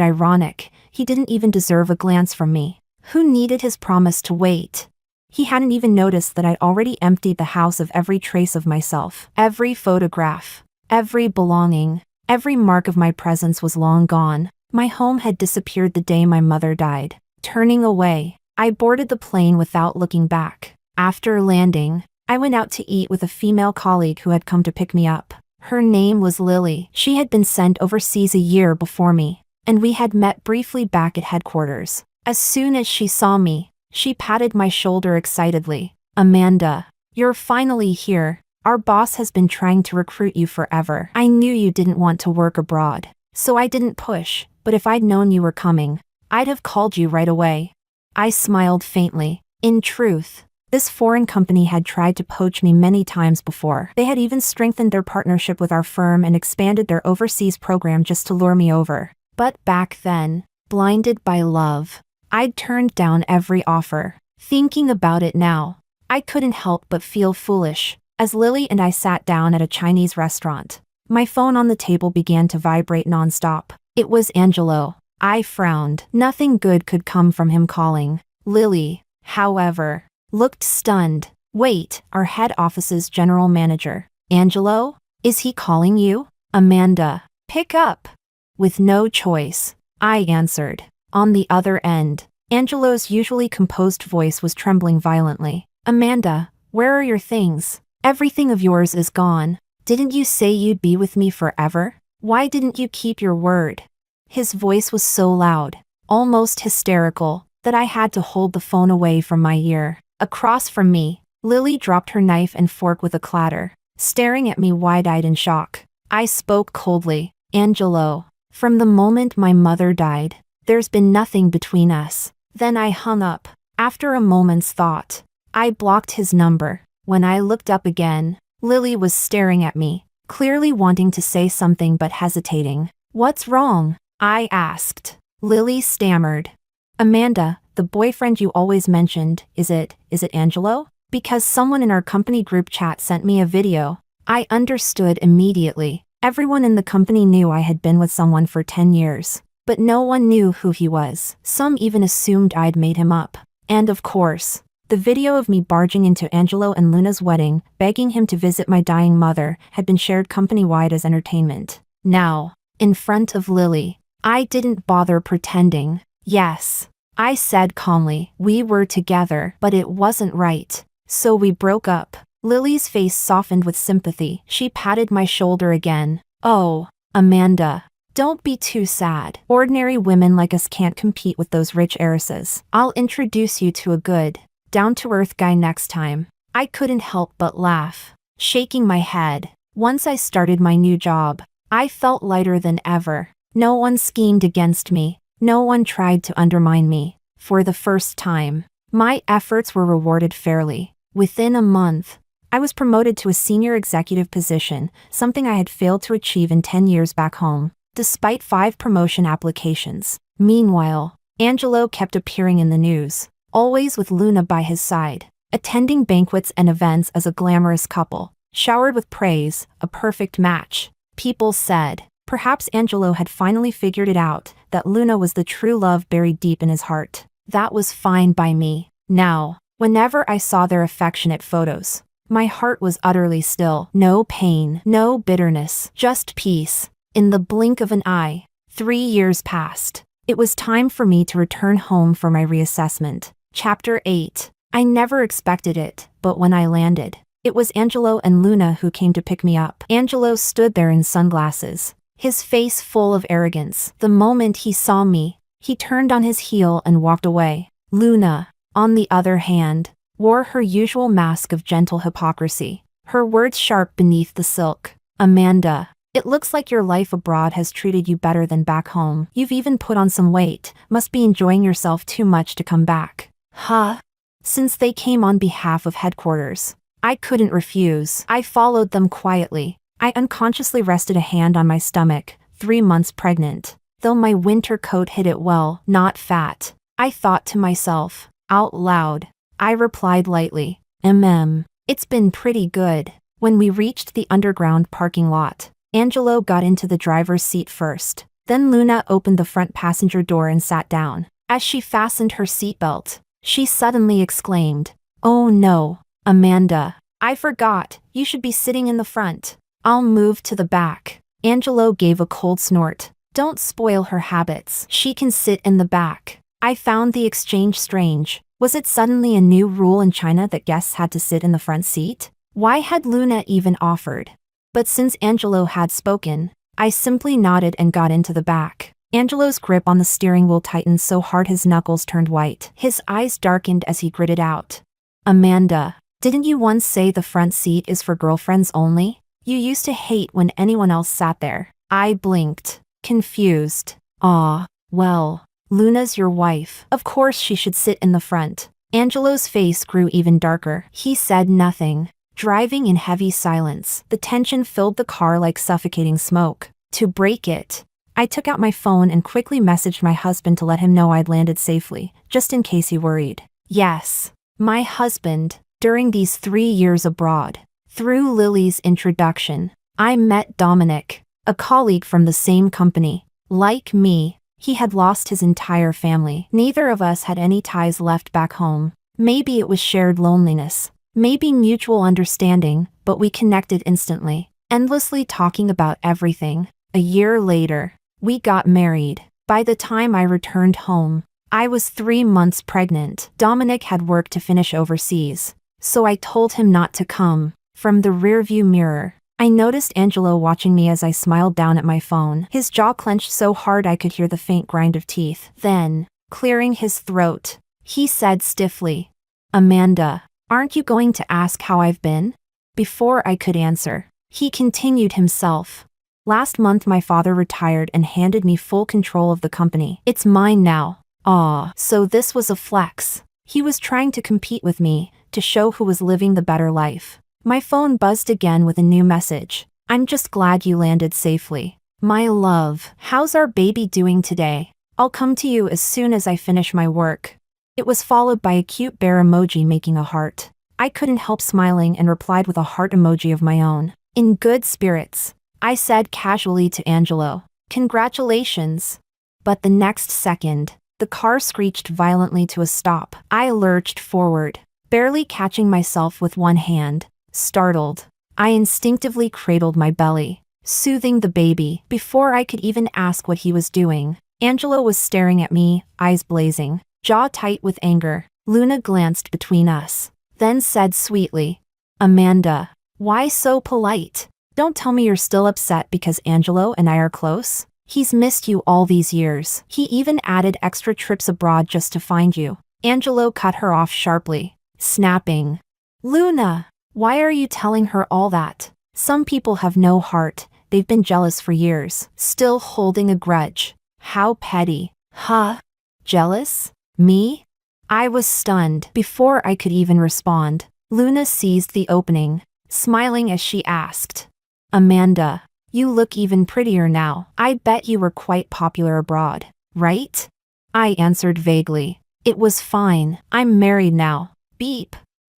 ironic. He didn't even deserve a glance from me. Who needed his promise to wait? He hadn't even noticed that I'd already emptied the house of every trace of myself. Every photograph, every belonging, every mark of my presence was long gone. My home had disappeared the day my mother died. Turning away, I boarded the plane without looking back. After landing, I went out to eat with a female colleague who had come to pick me up. Her name was Lily. She had been sent overseas a year before me, and we had met briefly back at headquarters. As soon as she saw me, she patted my shoulder excitedly. "Amanda, you're finally here. Our boss has been trying to recruit you forever. I knew you didn't want to work abroad, so I didn't push, but if I'd known you were coming, I'd have called you right away." I smiled faintly. In truth, this foreign company had tried to poach me many times before. They had even strengthened their partnership with our firm and expanded their overseas program just to lure me over. But back then, blinded by love, I'd turned down every offer. Thinking about it now, I couldn't help but feel foolish. As Lily and I sat down at a Chinese restaurant, my phone on the table began to vibrate nonstop. It was Angelo. I frowned. Nothing good could come from him calling. Lily, however, looked stunned. "Wait, our head office's general manager. Angelo? Is he calling you?" "Amanda, pick up." With no choice, I answered. On the other end, Angelo's usually composed voice was trembling violently. "Amanda, where are your things? Everything of yours is gone. Didn't you say you'd be with me forever? Why didn't you keep your word?" His voice was so loud, almost hysterical, that I had to hold the phone away from my ear. Across from me, Lily dropped her knife and fork with a clatter, staring at me wide-eyed in shock. I spoke coldly. "Angelo, from the moment my mother died, there's been nothing between us." Then I hung up. After a moment's thought, I blocked his number. When I looked up again, Lily was staring at me, clearly wanting to say something but hesitating. "What's wrong?" I asked. Lily stammered. "Amanda, the boyfriend you always mentioned, is it Angelo? Because someone in our company group chat sent me a video." I understood immediately. Everyone in the company knew I had been with someone for 10 years, but no one knew who he was. Some even assumed I'd made him up. And of course, the video of me barging into Angelo and Luna's wedding, begging him to visit my dying mother, had been shared company-wide as entertainment. Now, in front of Lily, I didn't bother pretending. "Yes," I said calmly. "We were together, but it wasn't right. So we broke up." Lily's face softened with sympathy. She patted my shoulder again. "Oh, Amanda, don't be too sad. Ordinary women like us can't compete with those rich heiresses. I'll introduce you to a good, down-to-earth guy next time." I couldn't help but laugh, shaking my head. Once I started my new job, I felt lighter than ever. No one schemed against me. No one tried to undermine me. For the first time, my efforts were rewarded fairly. Within a month, I was promoted to a senior executive position, something I had failed to achieve in 10 years back home, despite 5 promotion applications. Meanwhile, Angelo kept appearing in the news, always with Luna by his side, attending banquets and events as a glamorous couple, showered with praise, a perfect match. People said, perhaps Angelo had finally figured it out, that Luna was the true love buried deep in his heart. That was fine by me. Now, whenever I saw their affectionate photos, my heart was utterly still. No pain, no bitterness, just peace. In the blink of an eye, 3 years passed. It was time for me to return home for my reassessment. Chapter 8. I never expected it, but when I landed, it was Angelo and Luna who came to pick me up. Angelo stood there in sunglasses, his face full of arrogance. The moment he saw me, he turned on his heel and walked away. Luna, on the other hand, wore her usual mask of gentle hypocrisy, her words sharp beneath the silk. "Amanda, it looks like your life abroad has treated you better than back home. You've even put on some weight, must be enjoying yourself too much to come back." Huh? Since they came on behalf of headquarters, I couldn't refuse. I followed them quietly. I unconsciously rested a hand on my stomach, 3 months pregnant. Though my winter coat hid it well, not fat. I thought to myself, out loud. I replied lightly, It's been pretty good." When we reached the underground parking lot, Angelo got into the driver's seat first. Then Luna opened the front passenger door and sat down. As she fastened her seatbelt, she suddenly exclaimed, "Oh no, Amanda. I forgot, you should be sitting in the front. I'll move to the back." Angelo gave a cold snort. "Don't spoil her habits. She can sit in the back." I found the exchange strange. Was it suddenly a new rule in China that guests had to sit in the front seat? Why had Luna even offered? But since Angelo had spoken, I simply nodded and got into the back. Angelo's grip on the steering wheel tightened so hard his knuckles turned white. His eyes darkened as he gritted out, "Amanda, didn't you once say the front seat is for girlfriends only? You used to hate when anyone else sat there." I blinked, confused. Well, Luna's your wife. Of course she should sit in the front." Angelo's face grew even darker. He said nothing, driving in heavy silence. The tension filled the car like suffocating smoke. To break it, I took out my phone and quickly messaged my husband to let him know I'd landed safely, just in case he worried. Yes, my husband, during these 3 years abroad. Through Lily's introduction, I met Dominic, a colleague from the same company. Like me, he had lost his entire family. Neither of us had any ties left back home. Maybe it was shared loneliness, maybe mutual understanding, but we connected instantly, endlessly talking about everything. A year later, we got married. By the time I returned home, I was 3 months pregnant. Dominic had work to finish overseas, so I told him not to come. From the rearview mirror, I noticed Angelo watching me as I smiled down at my phone. His jaw clenched so hard I could hear the faint grind of teeth. Then, clearing his throat, he said stiffly, "Amanda, aren't you going to ask how I've been?" Before I could answer, he continued himself. "Last month my father retired and handed me full control of the company. It's mine now." So this was a flex. He was trying to compete with me, to show who was living the better life. My phone buzzed again with a new message. "I'm just glad you landed safely. My love, how's our baby doing today? I'll come to you as soon as I finish my work." It was followed by a cute bear emoji making a heart. I couldn't help smiling and replied with a heart emoji of my own. In good spirits, I said casually to Angelo, "Congratulations." But the next second, the car screeched violently to a stop. I lurched forward, barely catching myself with one hand. Startled, I instinctively cradled my belly, soothing the baby. Before I could even ask what he was doing, Angelo was staring at me, eyes blazing, jaw tight with anger. Luna glanced between us, then said sweetly, "Amanda, why so polite? Don't tell me you're still upset because Angelo and I are close. He's missed you all these years. He even added extra trips abroad just to find you." Angelo cut her off sharply, snapping, "Luna, why are you telling her all that? Some people have no heart, they've been jealous for years, still holding a grudge. How petty." "Huh? Jealous? Me?" I was stunned. Before I could even respond, Luna seized the opening, smiling as she asked, "Amanda, you look even prettier now. I bet you were quite popular abroad, right?" I answered vaguely, "It was fine. I'm married now." Beep.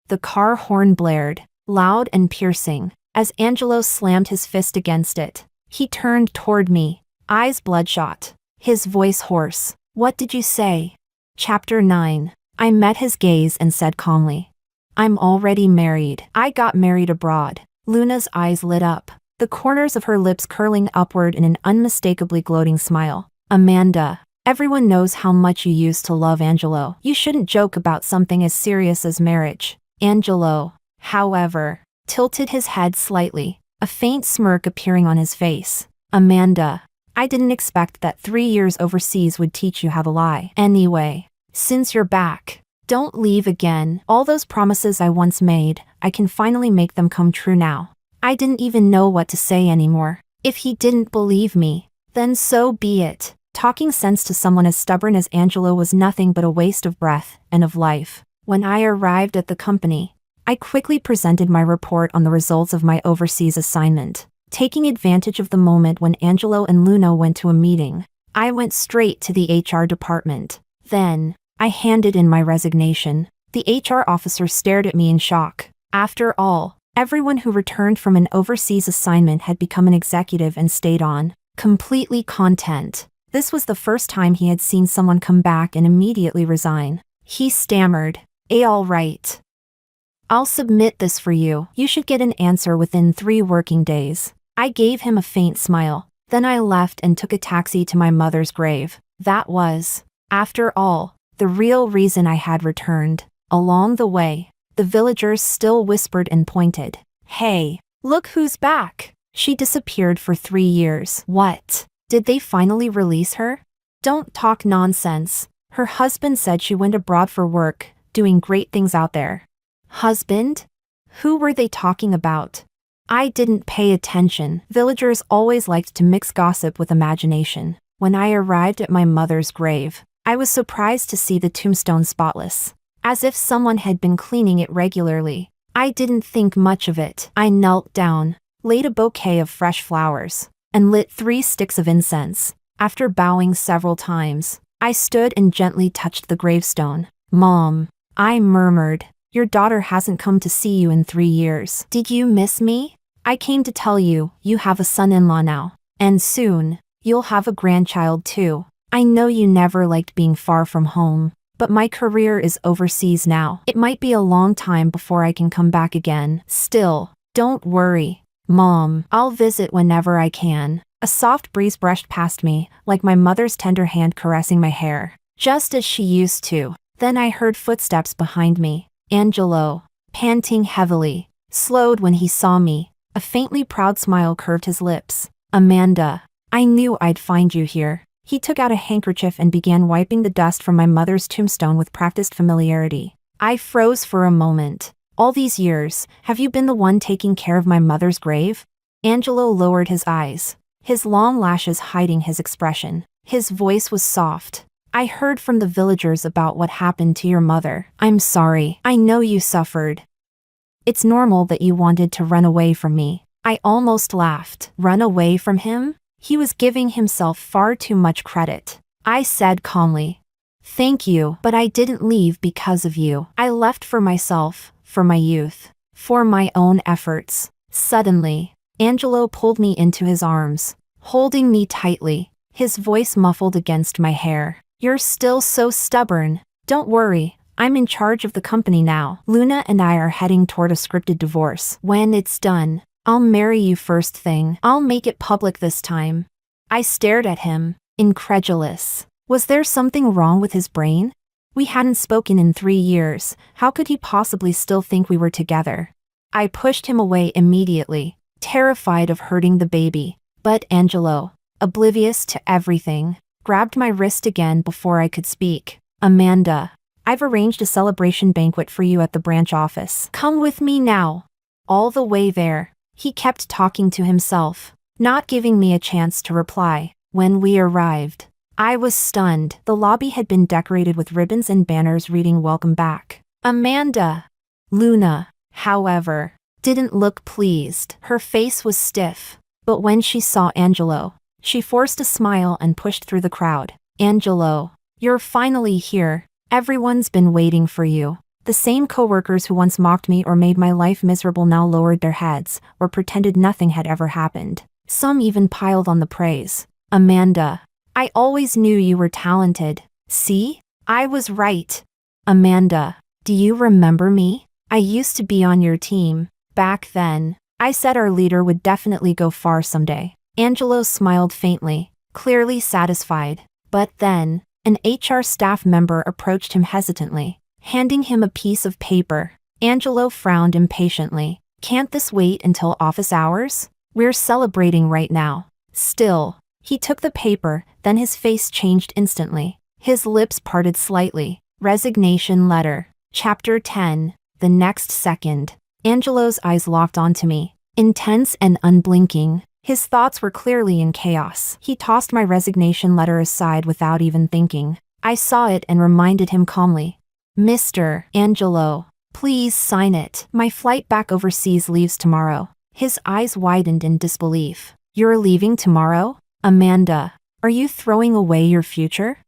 The car horn blared, loud and piercing, as Angelo slammed his fist against it. He turned toward me, eyes bloodshot, his voice hoarse. "What did you say?" Chapter 9. I met his gaze and said calmly, "I'm already married. I got married abroad." Luna's eyes lit up, the corners of her lips curling upward in an unmistakably gloating smile. "Amanda, everyone knows how much you used to love Angelo. You shouldn't joke about something as serious as marriage." Angelo, however, tilted his head slightly, a faint smirk appearing on his face. "Amanda, I didn't expect that 3 years overseas would teach you how to lie. Anyway, since you're back, don't leave again. All those promises I once made, I can finally make them come true now." I didn't even know what to say anymore. If he didn't believe me, then so be it. Talking sense to someone as stubborn as Angelo was nothing but a waste of breath and of life. When I arrived at the company, I quickly presented my report on the results of my overseas assignment. Taking advantage of the moment when Angelo and Luna went to a meeting, I went straight to the HR department. Then, I handed in my resignation. The HR officer stared at me in shock. After all, everyone who returned from an overseas assignment had become an executive and stayed on. completely content. This was the first time he had seen someone come back and immediately resign. He stammered, All right. I'll submit this for you. You should get an answer within 3 working days. I gave him a faint smile. Then I left and took a taxi to my mother's grave. That was, after all, the real reason I had returned. Along the way, the villagers still whispered and pointed. Hey, look who's back. She disappeared for 3 years. What? Did they finally release her? Don't talk nonsense. Her husband said she went abroad for work, doing great things out there. Husband? Who were they talking about? I didn't pay attention. Villagers always liked to mix gossip with imagination. When I arrived at my mother's grave, I was surprised to see the tombstone spotless, as if someone had been cleaning it regularly. I didn't think much of it. I knelt down, laid a bouquet of fresh flowers, and lit 3 sticks of incense. After bowing several times, I stood and gently touched the gravestone. Mom, I murmured, your daughter hasn't come to see you in 3 years. Did you miss me? I came to tell you, you have a son-in-law now. And soon, you'll have a grandchild too. I know you never liked being far from home, but my career is overseas now. It might be a long time before I can come back again. Still, don't worry. Mom, I'll visit whenever I can. A soft breeze brushed past me, like my mother's tender hand caressing my hair, just as she used to. Then I heard footsteps behind me. Angelo, panting heavily, slowed when he saw me. A faintly proud smile curved his lips. Amanda, I knew I'd find you here. He took out a handkerchief and began wiping the dust from my mother's tombstone with practiced familiarity. I froze for a moment. All these years, have you been the one taking care of my mother's grave? Angelo lowered his eyes, his long lashes hiding his expression. His voice was soft. I heard from the villagers about what happened to your mother. I'm sorry. I know you suffered. It's normal that you wanted to run away from me. I almost laughed. Run away from him? He was giving himself far too much credit. I said calmly, Thank you, but I didn't leave because of you. I left for myself, for my youth, for my own efforts. Suddenly, Angelo pulled me into his arms, holding me tightly, his voice muffled against my hair. You're still so stubborn. Don't worry, I'm in charge of the company now. Luna and I are heading toward a scripted divorce. When it's done, I'll marry you first thing. I'll make it public this time. I stared at him, incredulous. Was there something wrong with his brain? We hadn't spoken in 3 years. How could he possibly still think we were together? I pushed him away immediately, terrified of hurting the baby. But Angelo, oblivious to everything, grabbed my wrist again before I could speak. Amanda, I've arranged a celebration banquet for you at the branch office. Come with me now. All the way there, he kept talking to himself, not giving me a chance to reply. When we arrived, I was stunned. The lobby had been decorated with ribbons and banners reading Welcome Back. Amanda. Luna, however, didn't look pleased. Her face was stiff, but when she saw Angelo, she forced a smile and pushed through the crowd. Angelo, you're finally here. Everyone's been waiting for you. The same coworkers who once mocked me or made my life miserable now lowered their heads, or pretended nothing had ever happened. Some even piled on the praise. Amanda, I always knew you were talented. See? I was right. Amanda, do you remember me? I used to be on your team. Back then, I said our leader would definitely go far someday. Angelo smiled faintly, clearly satisfied. But then, an HR staff member approached him hesitantly, handing him a piece of paper. Angelo frowned impatiently. Can't this wait until office hours? We're celebrating right now. Still, he took the paper, then his face changed instantly. His lips parted slightly. Resignation letter. Chapter 10. The next second, Angelo's eyes locked onto me, intense and unblinking. His thoughts were clearly in chaos. He tossed my resignation letter aside without even thinking. I saw it and reminded him calmly. Mr. Angelo, please sign it. My flight back overseas leaves tomorrow. His eyes widened in disbelief. You're leaving tomorrow? Amanda, are you throwing away your future?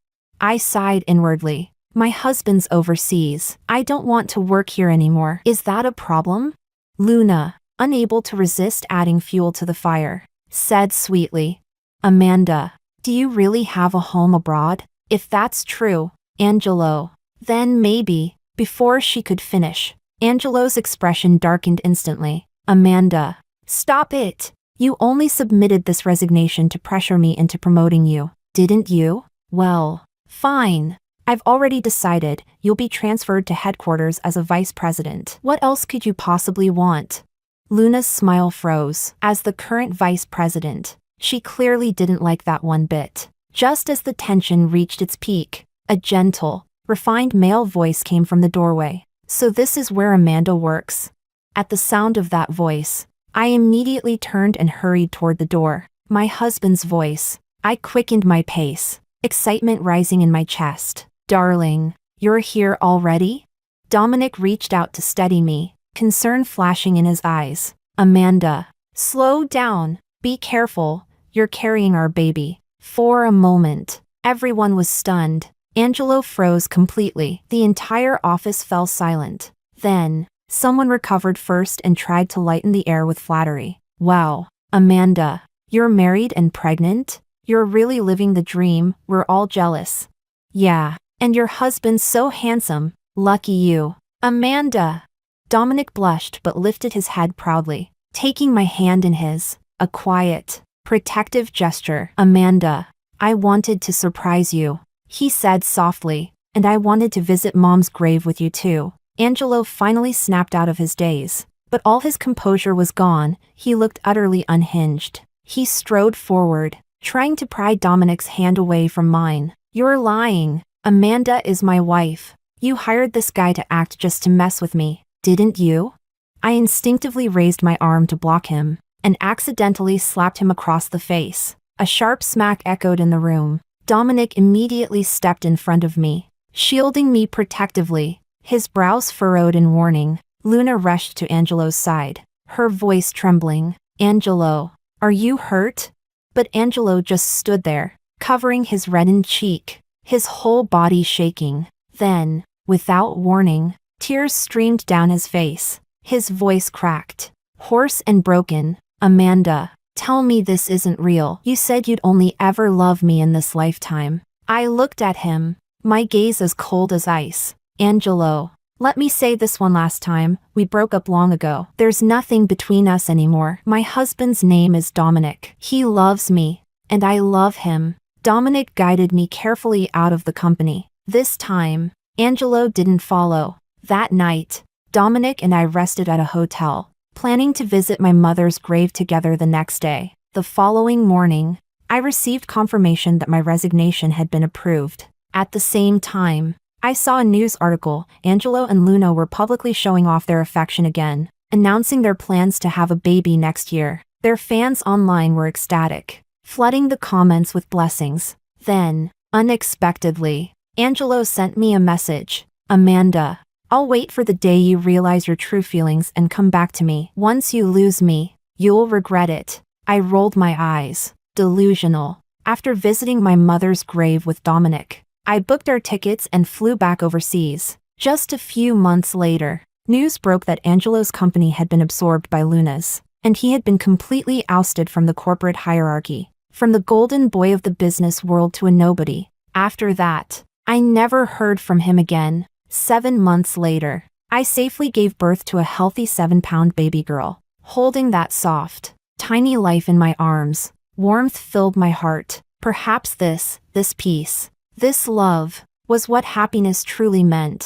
I sighed inwardly. My husband's overseas. I don't want to work here anymore. Is that a problem? Luna, unable to resist adding fuel to the fire, said sweetly, Amanda, do you really have a home abroad? If that's true, Angelo, then maybe. Before she could finish, Angelo's expression darkened instantly. Amanda, stop it! You only submitted this resignation to pressure me into promoting you, didn't you? Well, fine. I've already decided you'll be transferred to headquarters as a vice president. What else could you possibly want? Luna's smile froze. As the current vice president, she clearly didn't like that one bit. Just as the tension reached its peak, a gentle, refined male voice came from the doorway. So this is where Amanda works. At the sound of that voice, I immediately turned and hurried toward the door. My husband's voice. I quickened my pace, excitement rising in my chest. Darling, you're here already? Dominic reached out to steady me, concern flashing in his eyes. Amanda, slow down. Be careful. You're carrying our baby. For a moment, everyone was stunned. Angelo froze completely. The entire office fell silent. Then, someone recovered first and tried to lighten the air with flattery. Wow, Amanda, you're married and pregnant? You're really living the dream. We're all jealous. Yeah, and your husband's so handsome. Lucky you. Amanda. Dominic blushed but lifted his head proudly, taking my hand in his. A quiet, protective gesture. Amanda, I wanted to surprise you, he said softly, and I wanted to visit Mom's grave with you too. Angelo finally snapped out of his daze, but all his composure was gone. He looked utterly unhinged. He strode forward, trying to pry Dominic's hand away from mine. You're lying. Amanda is my wife. You hired this guy to act just to mess with me, didn't you? I instinctively raised my arm to block him, and accidentally slapped him across the face. A sharp smack echoed in the room. Dominic immediately stepped in front of me, shielding me protectively, his brows furrowed in warning. Luna rushed to Angelo's side, her voice trembling. Angelo, are you hurt? But Angelo just stood there, covering his reddened cheek, his whole body shaking. Then, without warning, tears streamed down his face. His voice cracked, hoarse and broken. Amanda, tell me this isn't real. You said you'd only ever love me in this lifetime. I looked at him, my gaze as cold as ice. Angelo, let me say this one last time. We broke up long ago. There's nothing between us anymore. My husband's name is Dominic. He loves me, and I love him. Dominic guided me carefully out of the company. This time, Angelo didn't follow. That night, Dominic and I rested at a hotel, planning to visit my mother's grave together the next day. The following morning, I received confirmation that my resignation had been approved. At the same time, I saw a news article. Angelo and Luna were publicly showing off their affection again, announcing their plans to have a baby next year. Their fans online were ecstatic, flooding the comments with blessings. Then, unexpectedly, Angelo sent me a message. Amanda, I'll wait for the day you realize your true feelings and come back to me. Once you lose me, you'll regret it. I rolled my eyes, delusional. After visiting my mother's grave with Dominic, I booked our tickets and flew back overseas. Just a few months later, news broke that Angelo's company had been absorbed by Luna's, and he had been completely ousted from the corporate hierarchy, from the golden boy of the business world to a nobody. After that, I never heard from him again. 7 months later, I safely gave birth to a healthy 7-pound baby girl. Holding that soft, tiny life in my arms, warmth filled my heart. Perhaps this peace, this love, was what happiness truly meant.